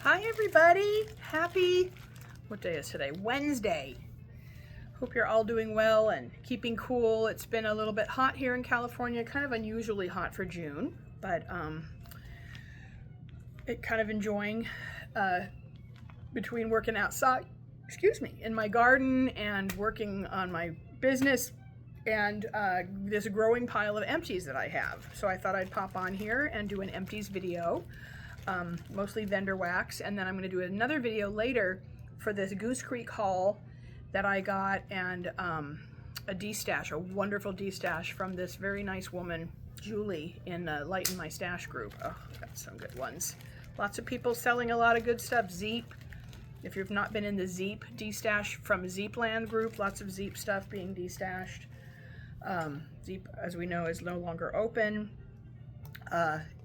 Hi everybody, happy, what day is today? Wednesday. Hope you're all doing well and keeping cool. It's been a little bit hot here in California, kind of unusually hot for June, but it kind of enjoying between working outside, in my garden and working on my business and this growing pile of empties that I have. So I thought I'd pop on here and do an empties video. Mostly vendor wax, and then I'm going to do another video later for this Goose Creek haul that I got, and a de-stash, a wonderful de-stash from this very nice woman, Julie, in Lighten My Stash group. Oh, got some good ones. Lots of people selling a lot of good stuff. Zeep, if you've not been in the Zeep de-stash from Zeepland group, lots of Zeep stuff being de-stashed. Zeep, as we know, is no longer open.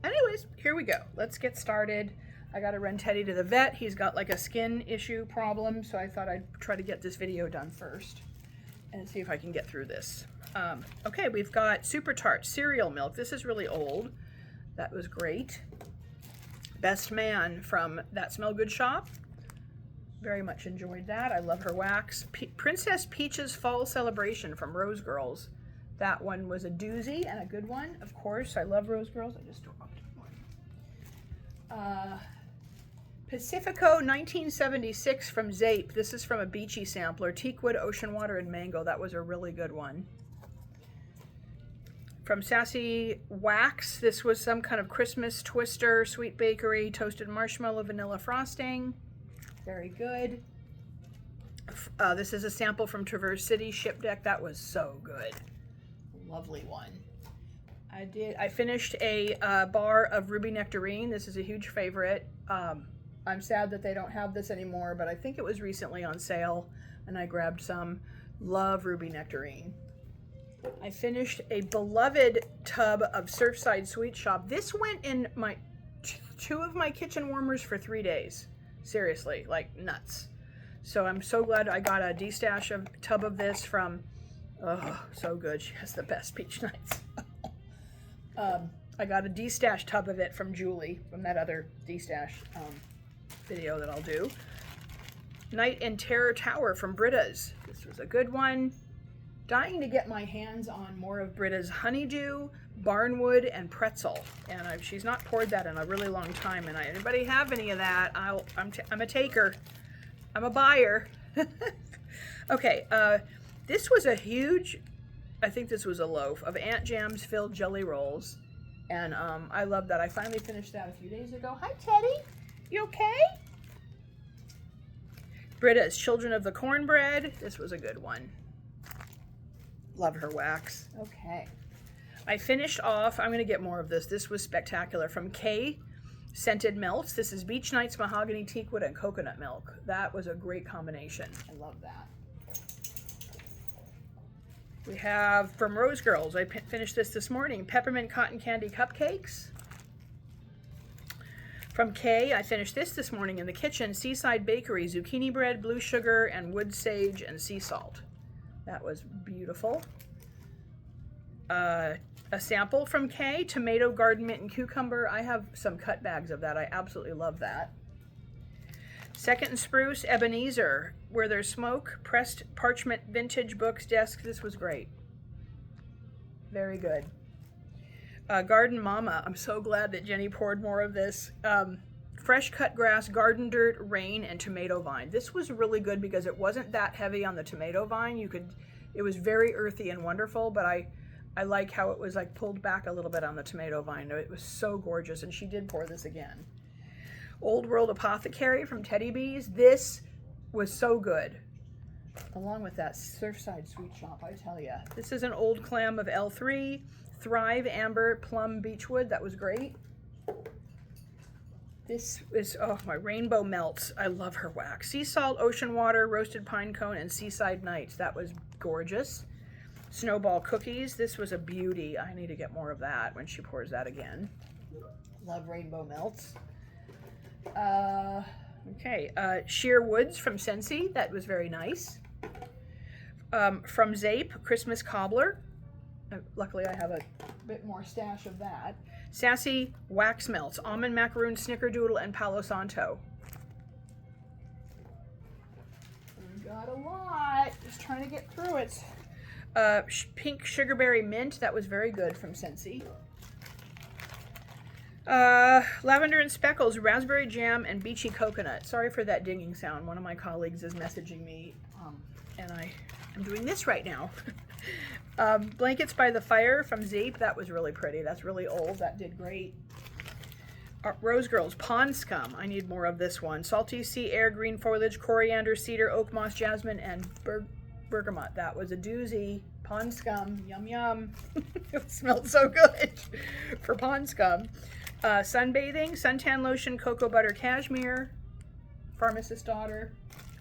Anyways, here we go. Let's get started. I got to run Teddy to the vet. He's got like a skin issue problem, so I thought I'd try to get this video done first and see if I can get through this. Okay, we've got Super Tart cereal milk. This is really old. That was great. Best Man from That Smell Good Shop. Very much enjoyed that. I love her wax. Princess Peach's Fall Celebration from Rose Girls. That one was a doozy and a good one, of course. I love Rose Girls. I just dropped one. Pacifico 1976 from Zape. This is from a beachy sampler. Teakwood, Ocean Water, and Mango. That was a really good one. From Sassy Wax, this was some kind of Christmas twister, sweet bakery, toasted marshmallow, vanilla frosting. Very good. This is a sample from Traverse City Ship Deck. That was so good. Lovely one. I finished a bar of Ruby Nectarine. This is a huge favorite. I'm sad that they don't have this anymore, but I think it was recently on sale and I grabbed some. Love Ruby Nectarine. I finished a beloved tub of Surfside Sweet Shop. This went in my two of my kitchen warmers for 3 days. Seriously, like nuts. So I'm so glad I got a de-stash tub of this from, oh, so good. She has the best peach nights. I got a de-stash tub of it from Julie, from that other de-stash video that I'll do. Night in Terror Tower from Britta's. This was a good one. Dying to get my hands on more of Britta's Honeydew, Barnwood, and Pretzel. And she's not poured that in a really long time. And anybody have any of that? I'm a taker. I'm a buyer. Okay, this was a huge, I think this was a loaf of Ant Jams filled jelly rolls. And I love that. I finally finished that a few days ago. Hi, Teddy. You okay? Britta's Children of the Cornbread. This was a good one. Love her wax. Okay. I finished off, I'm going to get more of this. This was spectacular. From Kay Scented Melts. This is Beach Nights, Mahogany, Teakwood, and Coconut Milk. That was a great combination. I love that. We have from Rose Girls, I finished this morning, Peppermint Cotton Candy Cupcakes. From Kay, I finished this morning in the kitchen, Seaside Bakery, Zucchini Bread, Blue Sugar, and Wood Sage and Sea Salt. That was beautiful. A sample from Kay, Tomato, Garden Mint, and Cucumber. I have some cut bags of that. I absolutely love that. Second and Spruce, Ebenezer, Where There's Smoke, Pressed Parchment Vintage Books Desk. This was great. Very good. Garden Mama. I'm so glad that Jenny poured more of this. Fresh cut grass, garden dirt, rain, and tomato vine. This was really good because it wasn't that heavy on the tomato vine. It was very earthy and wonderful, but I like how it was like pulled back a little bit on the tomato vine. It was so gorgeous, and she did pour this again. Old World Apothecary from Teddy Bees. This was so good. Along with that Surfside Sweet Shop, I tell ya. This is an old clam of L3. Thrive Amber Plum Beechwood. That was great. This is, oh, my Rainbow Melts. I love her wax. Sea Salt, Ocean Water, Roasted Pine Cone, and Seaside Nights. That was gorgeous. Snowball Cookies. This was a beauty. I need to get more of that when she pours that again. Love Rainbow Melts. Okay. Sheer Woods from Scentsy. That was very nice. From Zape, Christmas Cobbler. Luckily, I have a bit more stash of that. Sassy Wax Melts, Almond Macaroon, Snickerdoodle, and Palo Santo. We got a lot. Just trying to get through it. Pink Sugarberry Mint. That was very good from Scentsy. Lavender and Speckles, Raspberry Jam, and Beachy Coconut. Sorry for that dinging sound. One of my colleagues is messaging me, and I am doing this right now. Blankets by the Fire from Zeep. That was really pretty. That's really old. That did great. Rose Girls, Pond Scum. I need more of this one. Salty Sea Air, Green Foliage, Coriander, Cedar, Oak Moss, Jasmine, and Bergamot. That was a doozy. Pond Scum. Yum, yum. It smelled so good for Pond Scum. Sunbathing, Suntan Lotion, Cocoa Butter Cashmere, Pharmacist's Daughter.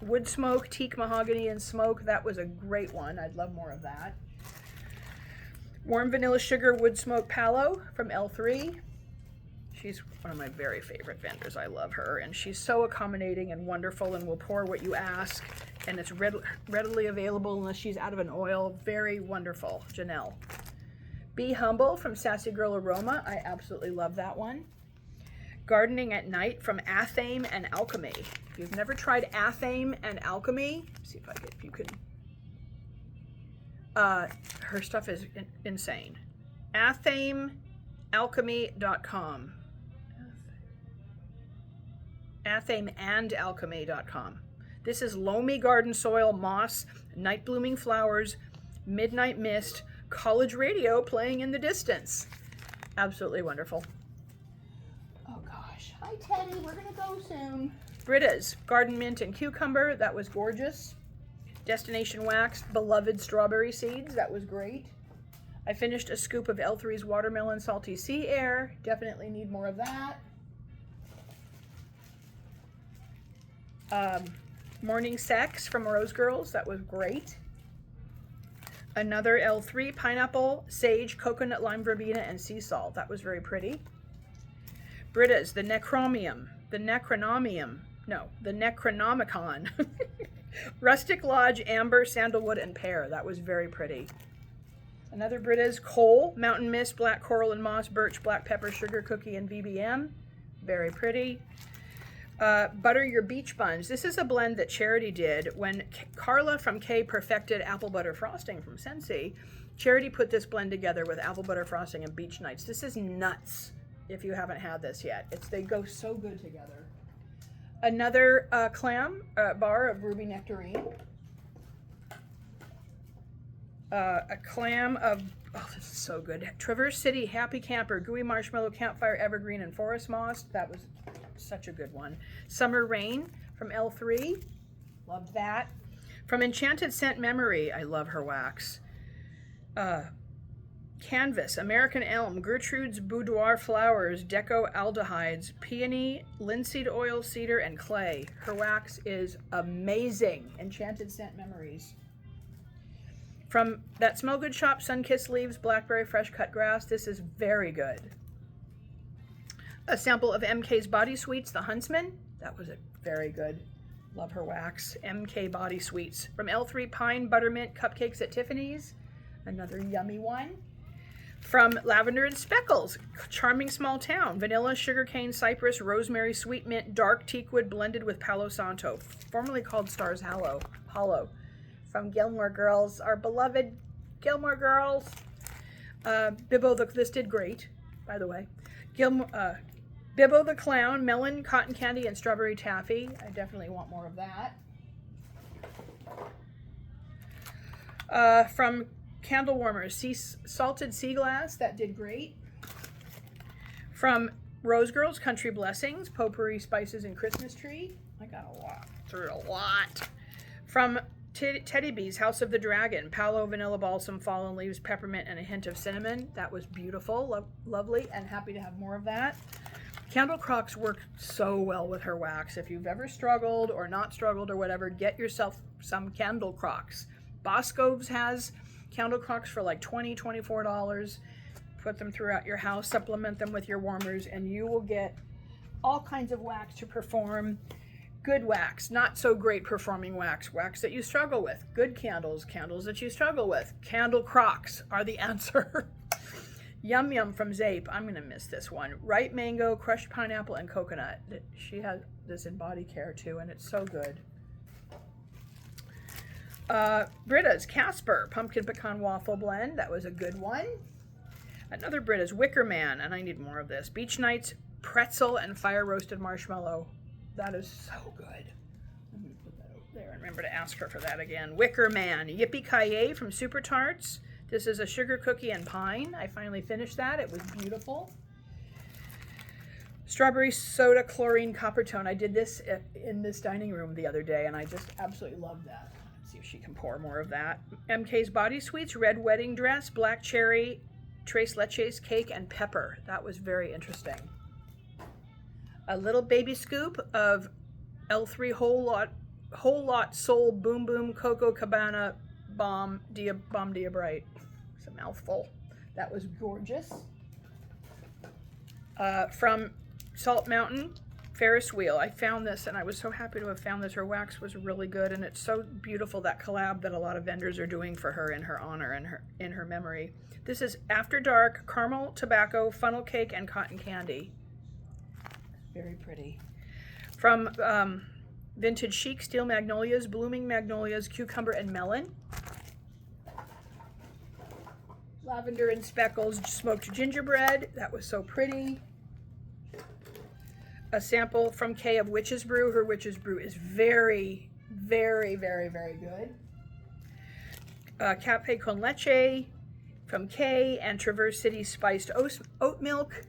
Wood Smoke, Teak Mahogany and Smoke. That was a great one. I'd love more of that. Warm Vanilla Sugar Wood Smoke Palo from L3. She's one of my very favorite vendors. I love her, and she's so accommodating and wonderful and will pour what you ask, and it's readily available unless she's out of an oil. Very wonderful. Janelle. Be Humble from Sassy Girl Aroma. I absolutely love that one. Gardening at Night from Athame and Alchemy. If you've never tried Athame and Alchemy, see if you can. Her stuff is insane. AthameAlchemy.com. AthameandAlchemy.com. This is loamy garden soil, moss, night blooming flowers, midnight mist, college radio playing in the distance. Absolutely wonderful. Oh gosh. Hi Teddy, we're gonna go soon. Britta's Garden Mint and Cucumber. That was gorgeous. Destination Wax, Beloved Strawberry Seeds. That was great. I finished a scoop of L3's Watermelon Salty Sea Air. Definitely need more of that. Morning Sex from Rose Girls. That was great. Another L3 Pineapple, Sage, Coconut, Lime Verbena, and Sea Salt. That was very pretty. Britta's The Necronomicon. Rustic Lodge, Amber, Sandalwood, and Pear. That was very pretty. Another Britta's Coal, Mountain Mist, Black Coral and Moss, Birch, Black Pepper, Sugar Cookie, and VBM. Very pretty. Butter Your Beach Buns. This is a blend that Charity did when Carla from K perfected apple butter frosting from Scentsy. Charity put this blend together with apple butter frosting and beach nights. This is nuts if you haven't had this yet. They go so good together. Another clam bar of Ruby Nectarine. A clam of, oh, this is so good. Traverse City Happy Camper, Gooey Marshmallow, Campfire Evergreen, and Forest Moss. That was such a good one. Summer Rain from L3. Loved that. From Enchanted Scent Memory, I love her wax. Canvas, American Elm, Gertrude's Boudoir Flowers, Deco Aldehydes, Peony, Linseed Oil, Cedar, and Clay. Her wax is amazing. Enchanted Scent Memories. From That Smell Good shop, Sunkissed Leaves, Blackberry Fresh Cut Grass. This is very good. A sample of MK's Body Sweets, The Huntsman. That was a very good. Love her wax. MK Body Sweets. From L3 Pine Buttermint Cupcakes at Tiffany's. Another yummy one. From Lavender and Speckles, Charming Small Town. Vanilla, Sugarcane, Cypress, Rosemary, Sweet Mint, Dark Teakwood blended with Palo Santo. Formerly called Stars Hollow. From Gilmore Girls, our beloved Gilmore Girls. Bibbo, this did great, by the way. Bibbo the Clown, Melon, Cotton Candy, and Strawberry Taffy. I definitely want more of that. From Candle Warmers, Salted Sea Glass. That did great. From Rose Girls, Country Blessings, Potpourri Spices and Christmas Tree. I got through a lot. From Teddy Bees, House of the Dragon, Palo, Vanilla Balsam, Fallen Leaves, Peppermint, and a hint of cinnamon. That was beautiful, lovely, and happy to have more of that. Candle Crocks work so well with her wax. If you've ever struggled or not struggled or whatever, get yourself some Candle Crocks. Bosco's has Candle Crocks for like $20, $24. Put them throughout your house, supplement them with your warmers, and you will get all kinds of wax to perform. Good wax, not so great performing wax, wax that you struggle with. Good candles, candles that you struggle with. Candle Crocs are the answer. Yum Yum from Zape. I'm going to miss this one. Ripe mango, crushed pineapple, and coconut. She has this in body care too, and it's so good. Britta's Casper pumpkin pecan waffle blend. That was a good one. Another Britta's Wicker Man, and I need more of this. Beach Nights pretzel and fire roasted marshmallow. That is so good. I'm going to put that over there and remember to ask her for that again. Wicker Man. Yippee Ki-Yay from Super Tarts. This is a sugar cookie and pine. I finally finished that. It was beautiful. Strawberry soda chlorine copper tone. I did this in this dining room the other day, and I just absolutely loved that. Let's see if she can pour more of that. MK's Body Sweets, red wedding dress, black cherry, tres leches cake, and pepper. That was very interesting. A little baby scoop of L3 whole lot soul boom boom cocoa cabana bomb dia bright. It's a mouthful. That was gorgeous. From Salt Mountain Ferris wheel. I found this and I was so happy to have found this. Her wax was really good, and it's so beautiful, that collab that a lot of vendors are doing for her in her honor and in her memory. This is After Dark caramel tobacco funnel cake and cotton candy. Very pretty. From Vintage Chic, Steel Magnolias, Blooming Magnolias, Cucumber and Melon. Lavender and Speckles smoked gingerbread. That was so pretty. A sample from Kay of Witch's Brew. Her Witch's Brew is very, very, very, very good. Cafe con leche from Kay, and Traverse City spiced oat milk.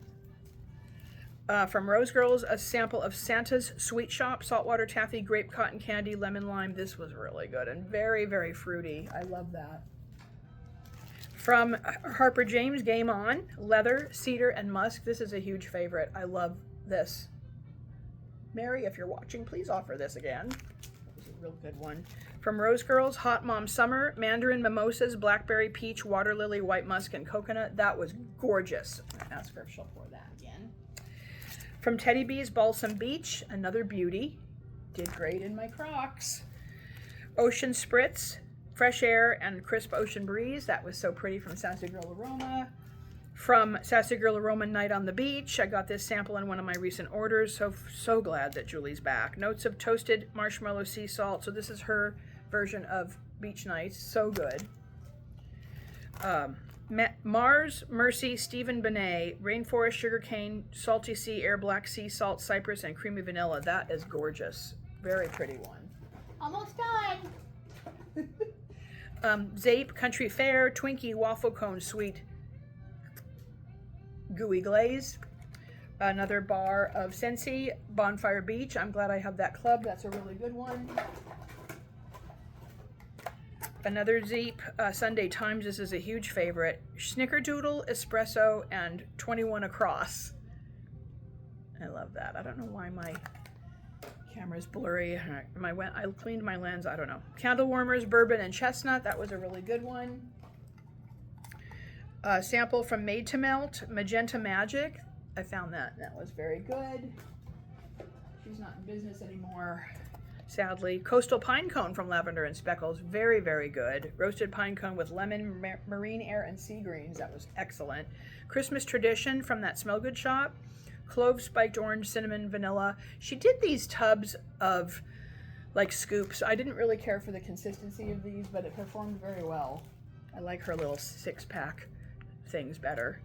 From Rose Girls, a sample of Santa's Sweet Shop, saltwater taffy, grape cotton candy, lemon lime. This was really good and very, very fruity. I love that. From Harper James, Game On, leather, cedar, and musk. This is a huge favorite. I love this. Mary, if you're watching, please offer this again. That was a real good one. From Rose Girls, Hot Mom Summer, mandarin mimosas, blackberry peach, water lily, white musk, and coconut. That was gorgeous. I'm gonna ask her if she'll pour that again. From Teddy B's, Balsam Beach, another beauty. Did great in my Crocs. Ocean Spritz, Fresh Air, and Crisp Ocean Breeze. That was so pretty from Sassy Girl Aroma. From Sassy Girl Aroma Night on the Beach, I got this sample in one of my recent orders. So glad that Julie's back. Notes of toasted marshmallow sea salt. So this is her version of Beach Nights. So good. Mars, Mercy, Stephen Benet, Rainforest Sugarcane, Salty Sea, Air Black Sea Salt, Cypress, and Creamy Vanilla. That is gorgeous. Very pretty one. Almost done. Zape, Country Fair, Twinkie, Waffle Cone, Sweet, Gooey Glaze. Another bar of Scentsy, Bonfire Beach. I'm glad I have that club. That's a really good one. Another Zeep, Sunday Times. This is a huge favorite. Snickerdoodle, Espresso, and 21 Across. I love that. I don't know why my camera's blurry. I cleaned my lens. I don't know. Candle Warmers, Bourbon, and Chestnut. That was a really good one. Sample from Made to Melt, Magenta Magic. I found that. That was very good. She's not in business anymore, sadly. Coastal Pine Cone from Lavender and Speckles. Very, very good. Roasted pine cone with lemon, marine air, and sea greens. That was excellent. Christmas Tradition from that Smell Good shop. Clove, spiked orange, cinnamon, vanilla. She did these tubs of like scoops. I didn't really care for the consistency of these, but it performed very well. I like her little 6-pack things better.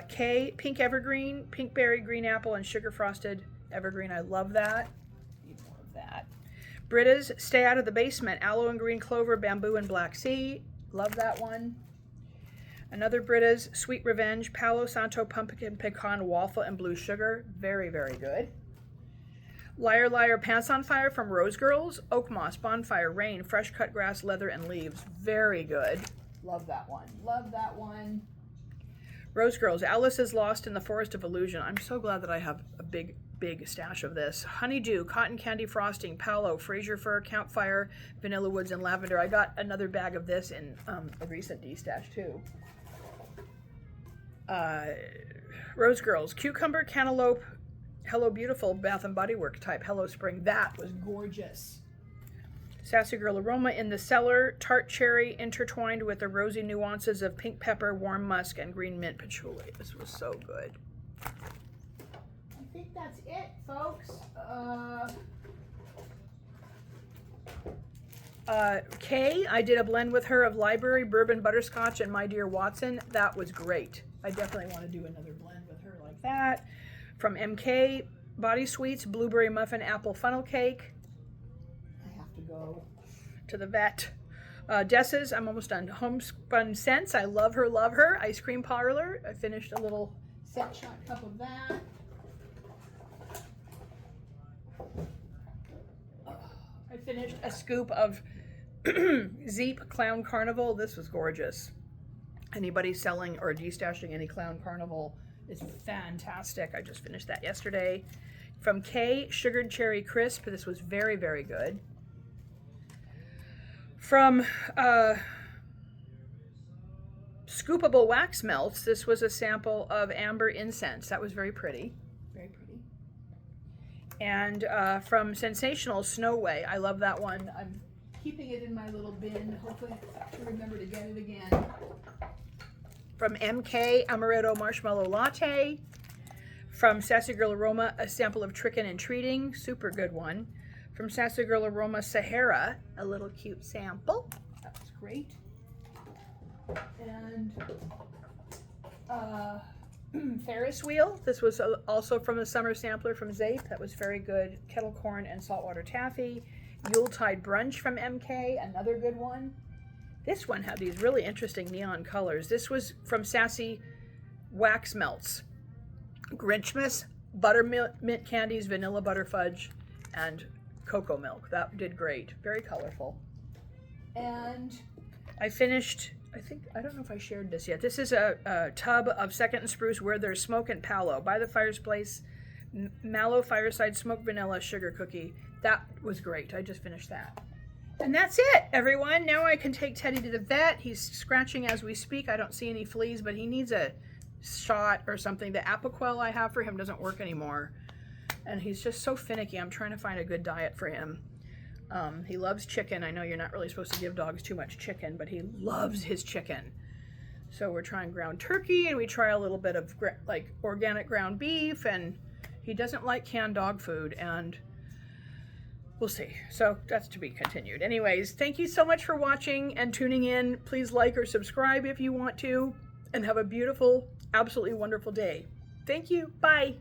Kay, Pink Evergreen, Pink Berry, Green Apple, and Sugar Frosted Evergreen. I love that. Need more of that. Britta's Stay Out of the Basement, Aloe and Green Clover, Bamboo, and Black Sea. Love that one. Another Britta's Sweet Revenge, Palo Santo Pumpkin Pecan Waffle and Blue Sugar. Very, very good. Liar Liar Pants on Fire from Rose Girls, Oak Moss, Bonfire, Rain, Fresh Cut Grass, Leather, and Leaves. Very good. Love that one. Love that one. Rose Girls, Alice is Lost in the Forest of Illusion. I'm so glad that I have a big stash of this. Honeydew, Cotton Candy Frosting, Palo, Fraser Fir, Campfire, Vanilla Woods, and Lavender. I got another bag of this in a recent D-stash too. Rose Girls, Cucumber, Cantaloupe, Hello Beautiful, Bath and Body Works type, Hello Spring. That was gorgeous. Sassy Girl Aroma in the Cellar, tart cherry intertwined with the rosy nuances of pink pepper, warm musk, and green mint patchouli. This was so good. I think that's it, folks. Kay, I did a blend with her of Library, Bourbon Butterscotch, and My Dear Watson. That was great. I definitely want to do another blend with her like that. From MK, Body Sweets, Blueberry Muffin, Apple Funnel Cake. I have to go to the vet. Dessa's, I'm almost done. Homespun Scents, I love her. Ice Cream Parlor, I finished a little set shot cup of that. I finished a scoop of Zeep Clown Carnival. This was gorgeous. Anybody selling or destashing any Clown Carnival is fantastic. I just finished that yesterday. From Kay, Sugared Cherry Crisp. This was very, very good. From Scoopable Wax Melts, this was a sample of Amber Incense. That was very pretty. Very pretty. And from Sensational Snow Way. I love that one. I'm keeping it in my little bin, hopefully to remember to get it again. From MK, Amaretto Marshmallow Latte. From Sassy Girl Aroma, a sample of Trickin' and Treating, super good one. From Sassy Girl Aroma, Sahara, a little cute sample. That was great. And Ferris Wheel. This was also from a summer sampler from Zape. That was very good. Kettle corn and saltwater taffy. Yuletide Brunch from MK, another good one. This one had these really interesting neon colors. This was from Sassy Wax Melts. Grinchmas, buttermint candies, vanilla butter fudge, and cocoa milk. That did great. Very colorful. And I finished, I don't know if I shared this yet. This is a tub of Second and Spruce where there's smoke and palo. By the Fireplace, Mallow Fireside Smoked Vanilla Sugar Cookie. That was great. I just finished that. And that's it, everyone. Now I can take Teddy to the vet. He's scratching as we speak. I don't see any fleas, but he needs a shot or something. The Apoquel I have for him doesn't work anymore. And he's just so finicky. I'm trying to find a good diet for him. He loves chicken. I know you're not really supposed to give dogs too much chicken, but he loves his chicken. So we're trying ground turkey, and we try a little bit of like organic ground beef, and he doesn't like canned dog food, and we'll see. So that's to be continued. Anyways, thank you so much for watching and tuning in. Please like or subscribe if you want to, and have a beautiful, absolutely wonderful day. Thank you. Bye.